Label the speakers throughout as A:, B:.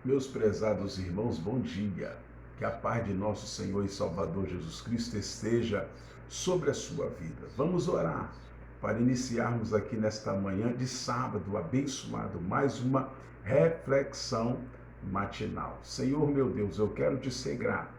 A: Meus prezados irmãos, bom dia. Que a paz de nosso Senhor e Salvador Jesus Cristo esteja sobre a sua vida. Vamos orar para iniciarmos aqui nesta manhã de sábado abençoado, mais uma reflexão matinal. Senhor meu Deus, eu quero te ser grato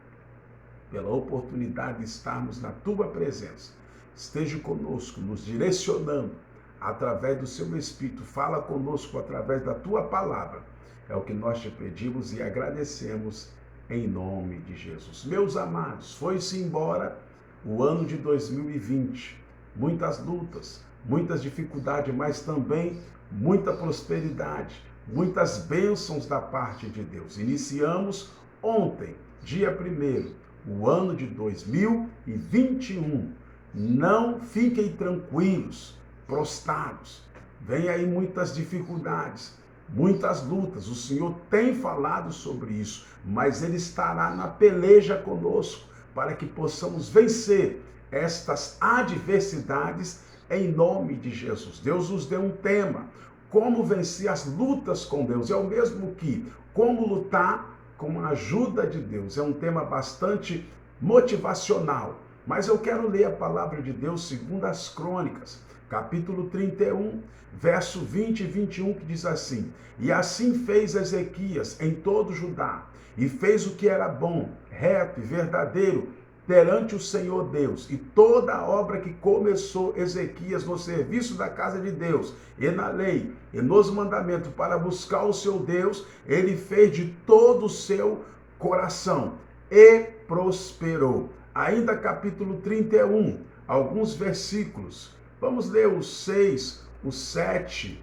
A: pela oportunidade de estarmos na tua presença. Esteja conosco, nos direcionando através do seu Espírito. Fala conosco através da tua palavra. É o que nós te pedimos e agradecemos em nome de Jesus. Meus amados, foi-se embora o ano de 2020. Muitas lutas, muitas dificuldades, mas também muita prosperidade, muitas bênçãos da parte de Deus. Iniciamos ontem, dia 1º, o ano de 2021. Não fiquem tranquilos, prostrados. Vem aí muitas dificuldades, muitas lutas. O Senhor tem falado sobre isso, mas Ele estará na peleja conosco para que possamos vencer estas adversidades em nome de Jesus. Deus nos deu um tema: como vencer as lutas com Deus. É o mesmo que como lutar com a ajuda de Deus. É um tema bastante motivacional. Mas eu quero ler a palavra de Deus segundo as Crônicas, capítulo 31, verso 20 e 21, que diz assim: E assim fez Ezequias em todo Judá, e fez o que era bom, reto e verdadeiro perante o Senhor Deus, e toda a obra que começou Ezequias no serviço da casa de Deus, e na lei, e nos mandamentos, para buscar o seu Deus, ele fez de todo o seu coração, e prosperou. Ainda capítulo 31, alguns versículos. Vamos ler o 6, o 7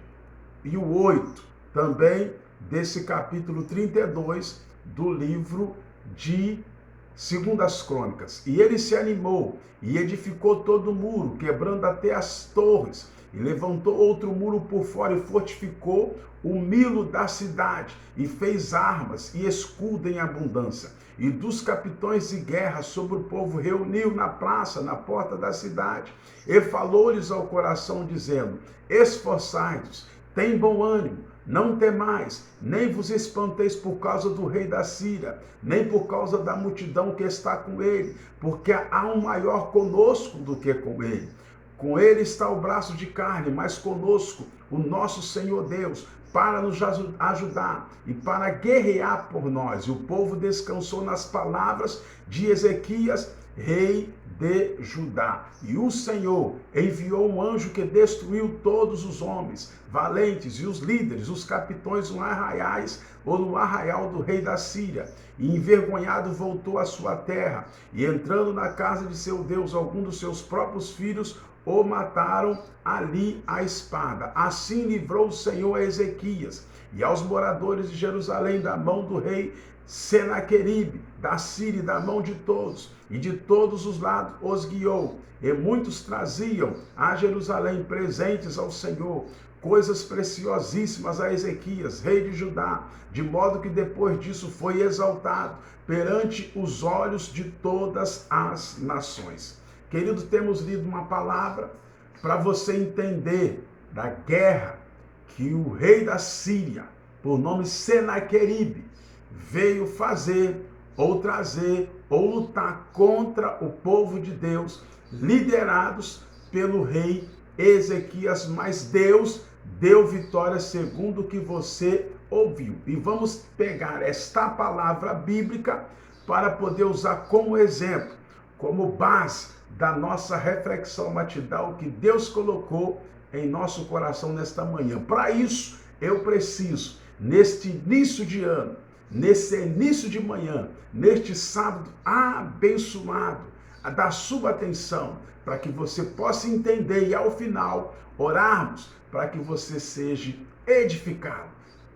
A: e o 8, também desse capítulo 32 do livro de 2 Crônicas. E ele se animou e edificou todo o muro, quebrando até as torres, e levantou outro muro por fora e fortificou o milo da cidade, e fez armas e escudo em abundância. E dos capitães de guerra sobre o povo reuniu na praça, na porta da cidade, e falou-lhes ao coração, dizendo: Esforçai-vos, tem bom ânimo, não temais, nem vos espanteis por causa do rei da Síria, nem por causa da multidão que está com ele, porque há um maior conosco do que com ele. Com ele está o braço de carne, mas conosco o nosso Senhor Deus, para nos ajudar e para guerrear por nós. E o povo descansou nas palavras de Ezequias, rei de Judá. E o Senhor enviou um anjo que destruiu todos os homens valentes e os líderes, os capitães no arraiais ou no arraial do rei da Síria. E envergonhado voltou à sua terra, e entrando na casa de seu Deus, algum dos seus próprios filhos o mataram ali à espada. Assim livrou o Senhor a Ezequias e aos moradores de Jerusalém da mão do rei Senaqueribe, da Síria, da mão de todos, e de todos os lados os guiou. E muitos traziam a Jerusalém presentes ao Senhor, coisas preciosíssimas a Ezequias, rei de Judá, de modo que depois disso foi exaltado perante os olhos de todas as nações. Querido, temos lido uma palavra para você entender da guerra que o rei da Síria, por nome Senaqueribe, veio fazer, ou trazer, ou lutar contra o povo de Deus, liderados pelo rei Ezequias. Mas Deus deu vitória segundo o que você ouviu. E vamos pegar esta palavra bíblica para poder usar como exemplo, como base da nossa reflexão matinal que Deus colocou em nosso coração nesta manhã. Para isso, eu preciso, neste início de ano, nesse início de manhã, neste sábado abençoado, da sua atenção, para que você possa entender e ao final orarmos para que você seja edificado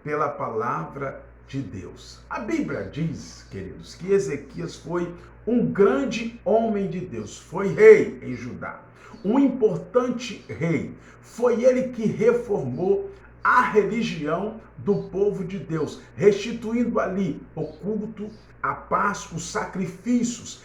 A: pela palavra de Deus. A Bíblia diz, queridos, que Ezequias foi um grande homem de Deus, foi rei em Judá, um importante rei. Foi ele que reformou a religião do povo de Deus, restituindo ali o culto, a paz, os sacrifícios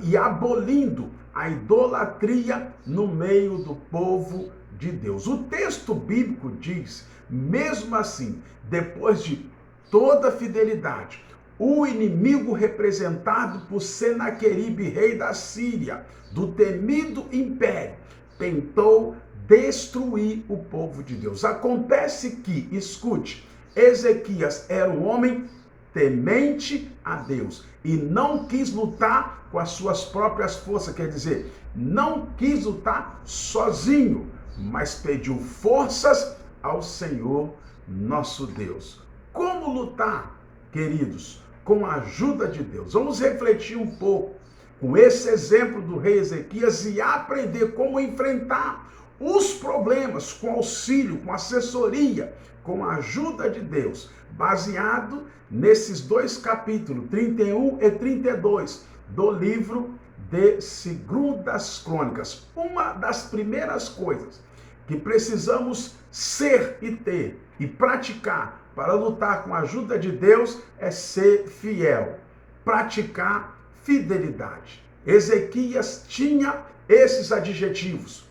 A: e abolindo a idolatria no meio do povo de Deus. O texto bíblico diz, mesmo assim, depois de toda fidelidade. O inimigo representado por Senaqueribe, rei da Síria, do temido império, tentou destruir o povo de Deus. Acontece que, escute, Ezequias era um homem temente a Deus e não quis lutar com as suas próprias forças, quer dizer, não quis lutar sozinho, mas pediu forças ao Senhor nosso Deus. Como lutar, queridos? Com a ajuda de Deus. Vamos refletir um pouco com esse exemplo do rei Ezequias e aprender como enfrentar os problemas com auxílio, com assessoria, com a ajuda de Deus, baseado nesses dois capítulos, 31 e 32, do livro de 2 Crônicas. Uma das primeiras coisas que precisamos ser e ter e praticar para lutar com a ajuda de Deus é ser fiel, praticar fidelidade. Ezequias tinha esses adjetivos,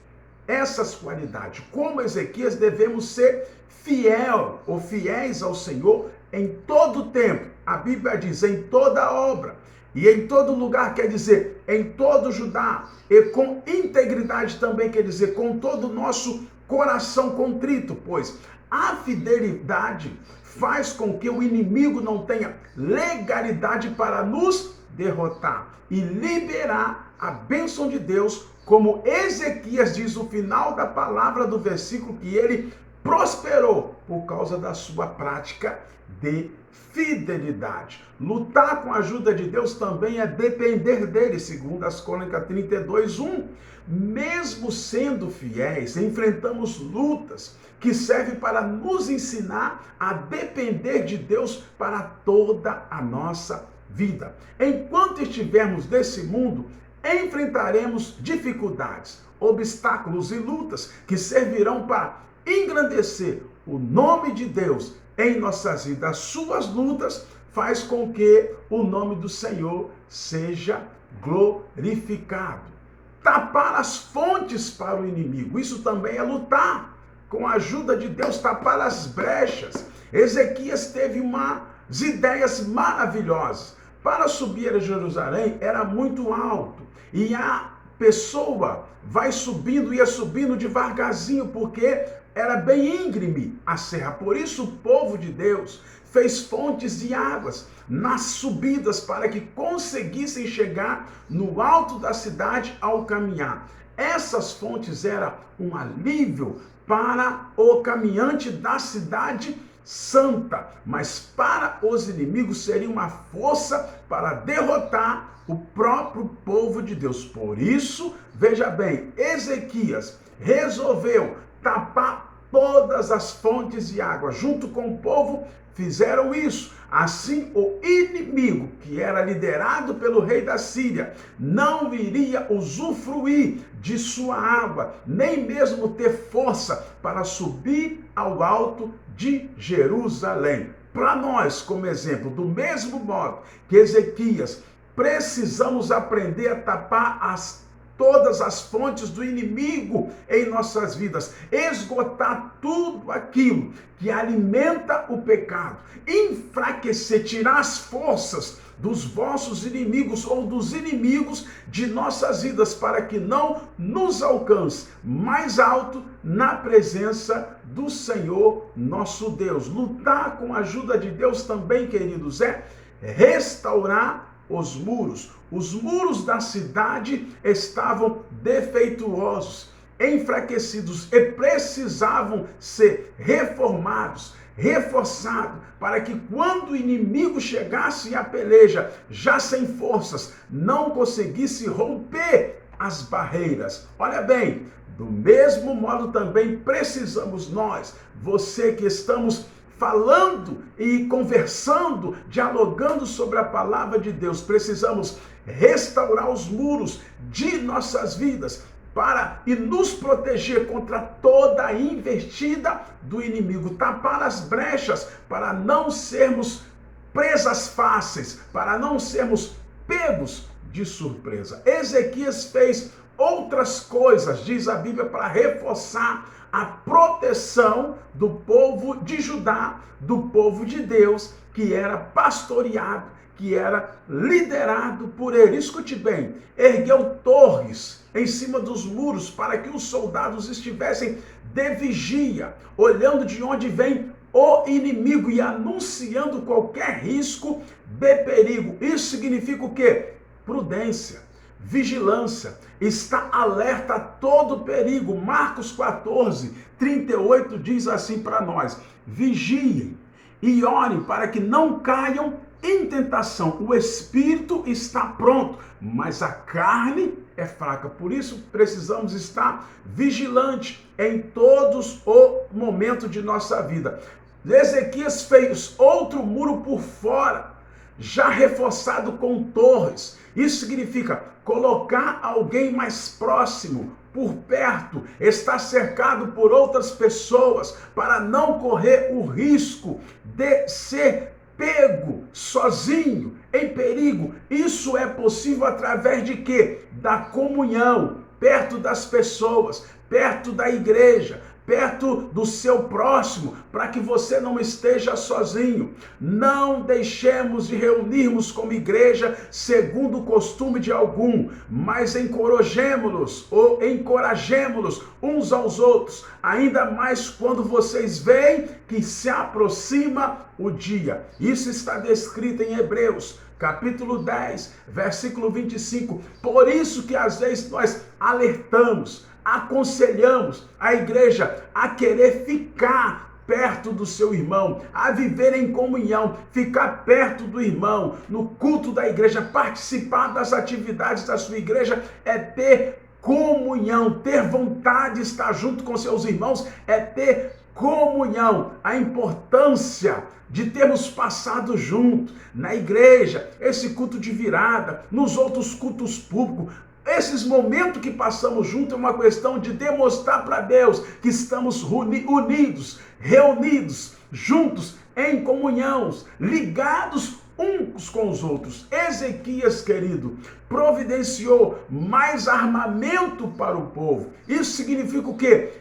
A: essas qualidades. Como Ezequias, devemos ser fiel ou fiéis ao Senhor em todo tempo. A Bíblia diz em toda obra e em todo lugar, quer dizer em todo Judá, e com integridade também, quer dizer com todo o nosso coração contrito, pois a fidelidade faz com que o inimigo não tenha legalidade para nos derrotar e liberar a bênção de Deus, como Ezequias diz no final da palavra do versículo, que ele prosperou por causa da sua prática de fidelidade. Lutar com a ajuda de Deus também é depender dele, segundo as Crônicas 32:1. Mesmo sendo fiéis, enfrentamos lutas que servem para nos ensinar a depender de Deus para toda a nossa vida. Enquanto estivermos nesse mundo, enfrentaremos dificuldades, obstáculos e lutas que servirão para engrandecer o nome de Deus em nossas vidas. As suas lutas faz com que o nome do Senhor seja glorificado. Tapar as fontes para o inimigo, isso também é lutar com a ajuda de Deus, tapar as brechas. Ezequias teve umas ideias maravilhosas. Para subir a Jerusalém era muito alto e a pessoa ia subindo devagarzinho, porque era bem íngreme a serra. Por isso o povo de Deus fez fontes de águas nas subidas para que conseguissem chegar no alto da cidade ao caminhar. Essas fontes eram um alívio para o caminhante da cidade santa, mas para os inimigos seria uma força para derrotar o próprio povo de Deus. Por isso, veja bem, Ezequias resolveu tapar todas as fontes de água. Junto com o povo, fizeram isso. Assim, o inimigo, que era liderado pelo rei da Síria, não iria usufruir de sua água, nem mesmo ter força para subir ao alto de Jerusalém. Para nós, como exemplo, do mesmo modo que Ezequias, precisamos aprender a tapar todas as fontes do inimigo em nossas vidas, esgotar tudo aquilo que alimenta o pecado, enfraquecer, tirar as forças dos vossos inimigos ou dos inimigos de nossas vidas, para que não nos alcance mais alto na presença do Senhor nosso Deus. Lutar com a ajuda de Deus também, queridos, é restaurar os muros. Os muros da cidade estavam defeituosos, enfraquecidos e precisavam ser reformados, reforçados, para que quando o inimigo chegasse à peleja, já sem forças, não conseguisse romper as barreiras. Olha bem, do mesmo modo também precisamos nós, você que estamos falando e conversando, dialogando sobre a palavra de Deus, precisamos restaurar os muros de nossas vidas e nos proteger contra toda a investida do inimigo, tapar as brechas para não sermos presas fáceis, para não sermos pegos de surpresa. Ezequias fez outras coisas, diz a Bíblia, para reforçar a proteção do povo de Judá, do povo de Deus, que era pastoreado, que era liderado por ele. Escute bem, ergueu torres em cima dos muros para que os soldados estivessem de vigia, olhando de onde vem o inimigo e anunciando qualquer risco de perigo. Isso significa o quê? Prudência, vigilância, está alerta a todo perigo. Marcos 14, 38 diz assim para nós: vigiem e orem para que não caiam em tentação. O espírito está pronto, mas a carne é fraca. Por isso precisamos estar vigilante em todos o momento de nossa vida. Ezequias fez outro muro por fora, já reforçado com torres. Isso significa colocar alguém mais próximo, por perto, estar cercado por outras pessoas, para não correr o risco de ser pego sozinho, em perigo. Isso é possível através de quê? Da comunhão, perto das pessoas, perto da igreja, perto do seu próximo, para que você não esteja sozinho. Não deixemos de reunirmos como igreja segundo o costume de algum, mas encorajemo-los uns aos outros, ainda mais quando vocês veem que se aproxima o dia. Isso está descrito em Hebreus, capítulo 10, versículo 25. Por isso que às vezes nós alertamos, aconselhamos a igreja a querer ficar perto do seu irmão, a viver em comunhão, ficar perto do irmão, no culto da igreja, participar das atividades da sua igreja, é ter comunhão, ter vontade de estar junto com seus irmãos, é ter comunhão. A importância de termos passado junto na igreja, esse culto de virada, nos outros cultos públicos. Esses momentos que passamos juntos é uma questão de demonstrar para Deus que estamos unidos, reunidos, juntos, em comunhão, ligados uns com os outros. Ezequias, querido, providenciou mais armamento para o povo. Isso significa o quê?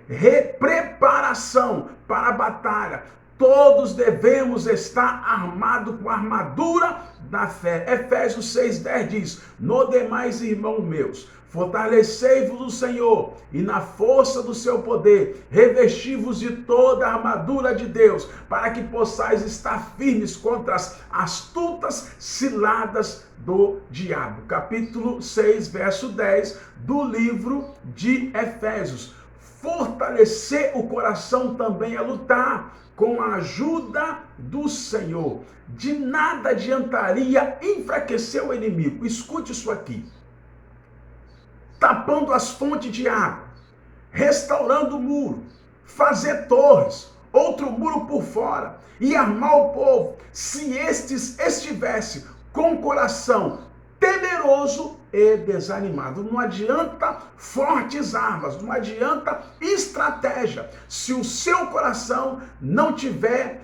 A: Preparação para a batalha. Todos devemos estar armados com a armadura da fé. Efésios 6,10 diz: no demais, irmãos meus, fortalecei-vos no Senhor e na força do seu poder, revesti-vos de toda a armadura de Deus, para que possais estar firmes contra as astutas ciladas do diabo. Capítulo 6, verso 10 do livro de Efésios. Fortalecer o coração também é lutar com a ajuda do Senhor. De nada adiantaria enfraquecer o inimigo. Escute isso aqui. Tapando as fontes de água, restaurando o muro, fazer torres, outro muro por fora e armar o povo. Se estes estivessem com o coração temeroso e desanimado. Não adianta fortes armas, não adianta estratégia, se o seu coração não tiver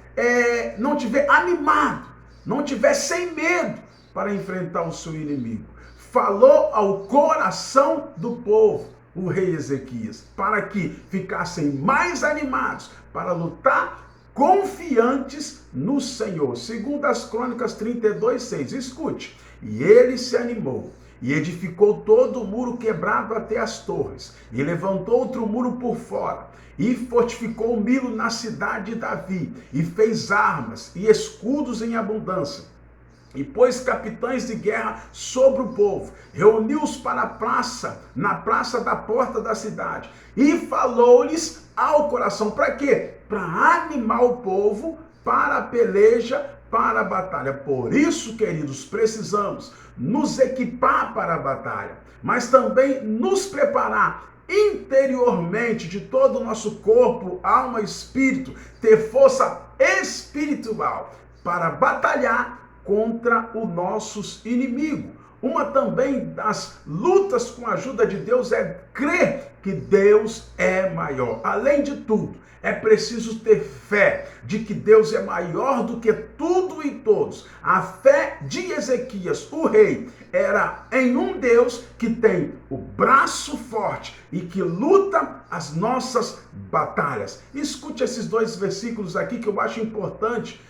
A: animado, não tiver sem medo para enfrentar o seu inimigo. Falou ao coração do povo o rei Ezequias, para que ficassem mais animados para lutar, confiantes no Senhor. Segundo as Crônicas 32:6, escute. E ele se animou e edificou todo o muro quebrado até as torres, e levantou outro muro por fora, e fortificou o Milo na cidade de Davi, e fez armas e escudos em abundância, e pôs capitães de guerra sobre o povo, reuniu-os para a praça, na praça da porta da cidade, e falou-lhes ao coração. Para quê? Para animar o povo para a peleja, para a batalha. Por isso, queridos, precisamos nos equipar para a batalha, mas também nos preparar interiormente, de todo o nosso corpo, alma e espírito, ter força espiritual para batalhar contra os nossos inimigos. Uma também das lutas com a ajuda de Deus é crer que Deus é maior. Além de tudo, é preciso ter fé de que Deus é maior do que tudo e todos. A fé de Ezequias, o rei, era em um Deus que tem o braço forte e que luta as nossas batalhas. Escute esses dois versículos aqui que eu acho importante.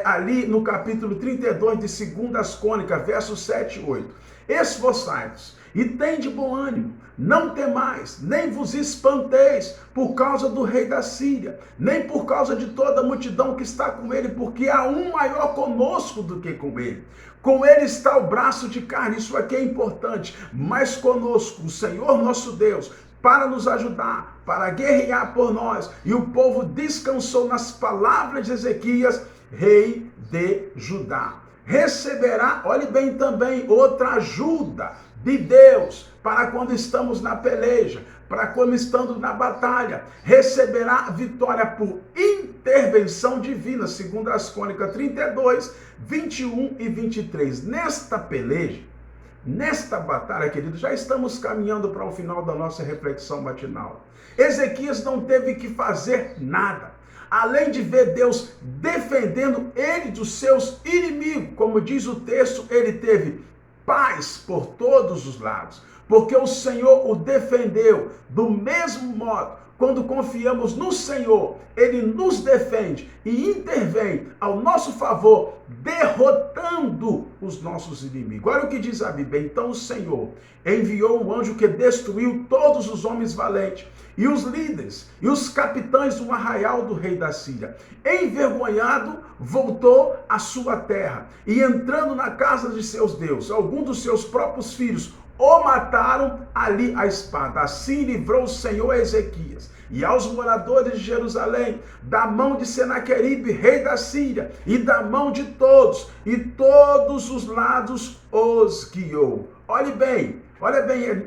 A: Ali no capítulo 32 de 2 Crônicas, versos 7 e 8. Esforçai-vos e tende bom ânimo, não temais, nem vos espanteis por causa do rei da Síria, nem por causa de toda a multidão que está com ele, porque há um maior conosco do que com ele. Com ele está o braço de carne, isso aqui é importante, mas conosco, o Senhor nosso Deus, para nos ajudar, para guerrear por nós. E o povo descansou nas palavras de Ezequias, rei de Judá. Receberá, olhe bem também, outra ajuda de Deus para quando estamos na peleja, para quando estamos na batalha. Receberá vitória por intervenção divina, segundo as Crônicas 32, 21 e 23. Nesta peleja, nesta batalha, querido, já estamos caminhando para o final da nossa reflexão matinal. Ezequias não teve que fazer nada, além de ver Deus defendendo ele dos seus inimigos. Como diz o texto, ele teve paz por todos os lados, porque o Senhor o defendeu. Do mesmo modo, quando confiamos no Senhor, Ele nos defende e intervém ao nosso favor, derrotando os nossos inimigos. Olha o que diz a Bíblia. Então o Senhor enviou um anjo que destruiu todos os homens valentes, e os líderes, e os capitães do arraial do rei da Síria. Envergonhado, voltou à sua terra, e entrando na casa de seus deuses, alguns dos seus próprios filhos o mataram ali à espada. Assim livrou o Senhor a Ezequias e aos moradores de Jerusalém da mão de Senaqueribe, rei da Síria, e da mão de todos, e todos os lados os guiou. Olhe bem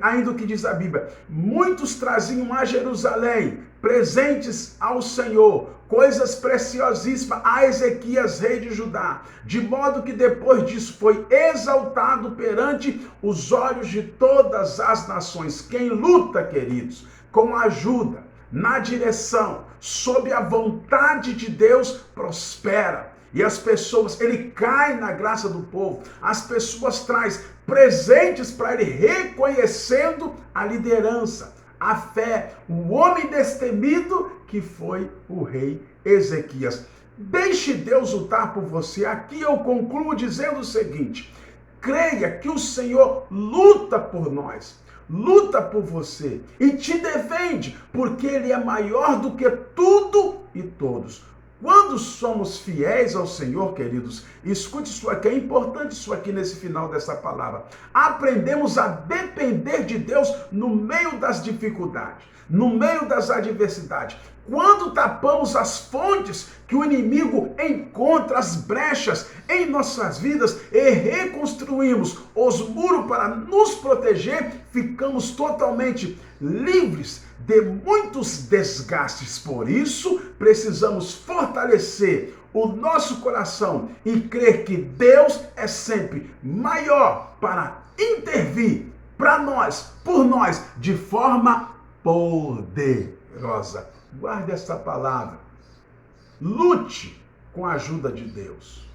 A: ainda o que diz a Bíblia. Muitos traziam a Jerusalém presentes ao Senhor, coisas preciosíssimas a Ezequias, rei de Judá, de modo que depois disso foi exaltado perante os olhos de todas as nações. Quem luta, queridos, com ajuda, na direção, sob a vontade de Deus, prospera. E as pessoas, ele cai na graça do povo, as pessoas trazem presentes para ele, reconhecendo a liderança, a fé, o homem destemido que foi o rei Ezequias. Deixe Deus lutar por você. Aqui eu concluo dizendo o seguinte: creia que o Senhor luta por nós, luta por você e te defende, porque Ele é maior do que tudo e todos. Quando somos fiéis ao Senhor, queridos, escute isso aqui, é importante isso aqui nesse final dessa palavra. Aprendemos a depender de Deus no meio das dificuldades, no meio das adversidades. Quando tapamos as fontes que o inimigo encontra, as brechas em nossas vidas, e reconstruímos os muros para nos proteger, ficamos totalmente livres de muitos desgastes. Por isso, precisamos fortalecer o nosso coração e crer que Deus é sempre maior para intervir para nós, por nós, de forma poderosa. Guarde esta palavra. Lute com a ajuda de Deus.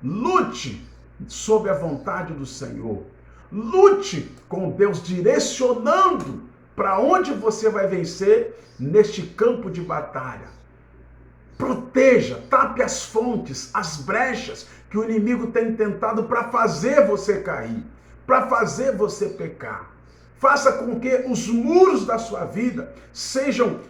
A: Lute sob a vontade do Senhor. Lute com Deus direcionando para onde você vai vencer neste campo de batalha. Proteja, tape as fontes, as brechas que o inimigo tem tentado para fazer você cair, para fazer você pecar. Faça com que os muros da sua vida sejam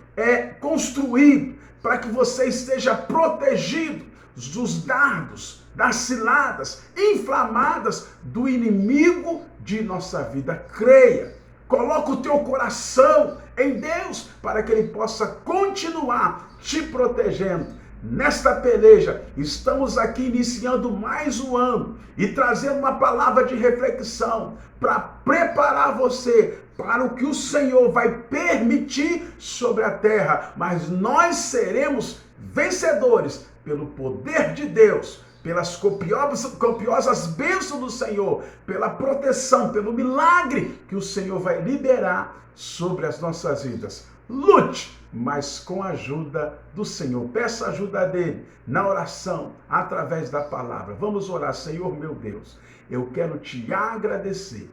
A: construídos para que você esteja protegido dos dardos, das ciladas inflamadas do inimigo de nossa vida. Creia, coloca o teu coração em Deus para que Ele possa continuar te protegendo. Nesta peleja, estamos aqui iniciando mais um ano e trazendo uma palavra de reflexão para preparar você para o que o Senhor vai permitir sobre a terra, mas nós seremos vencedores pelo poder de Deus, pelas copiosas bênçãos do Senhor, pela proteção, pelo milagre que o Senhor vai liberar sobre as nossas vidas. Lute, mas com a ajuda do Senhor. Peça a ajuda dele na oração, através da palavra. Vamos orar. Senhor meu Deus, eu quero te agradecer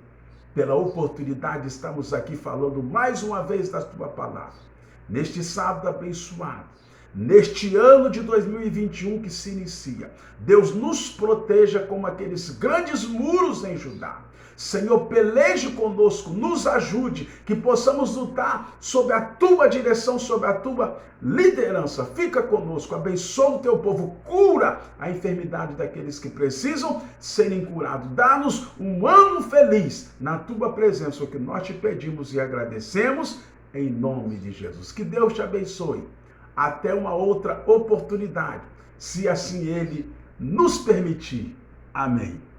A: pela oportunidade de estarmos aqui falando mais uma vez da tua palavra. Neste sábado abençoado, neste ano de 2021 que se inicia, Deus nos proteja como aqueles grandes muros em Judá. Senhor, peleje conosco, nos ajude, que possamos lutar sob a tua direção, sob a tua liderança. Fica conosco, abençoa o teu povo, cura a enfermidade daqueles que precisam serem curados. Dá-nos um ano feliz na tua presença, o que nós te pedimos e agradecemos em nome de Jesus. Que Deus te abençoe. Até uma outra oportunidade, se assim Ele nos permitir. Amém.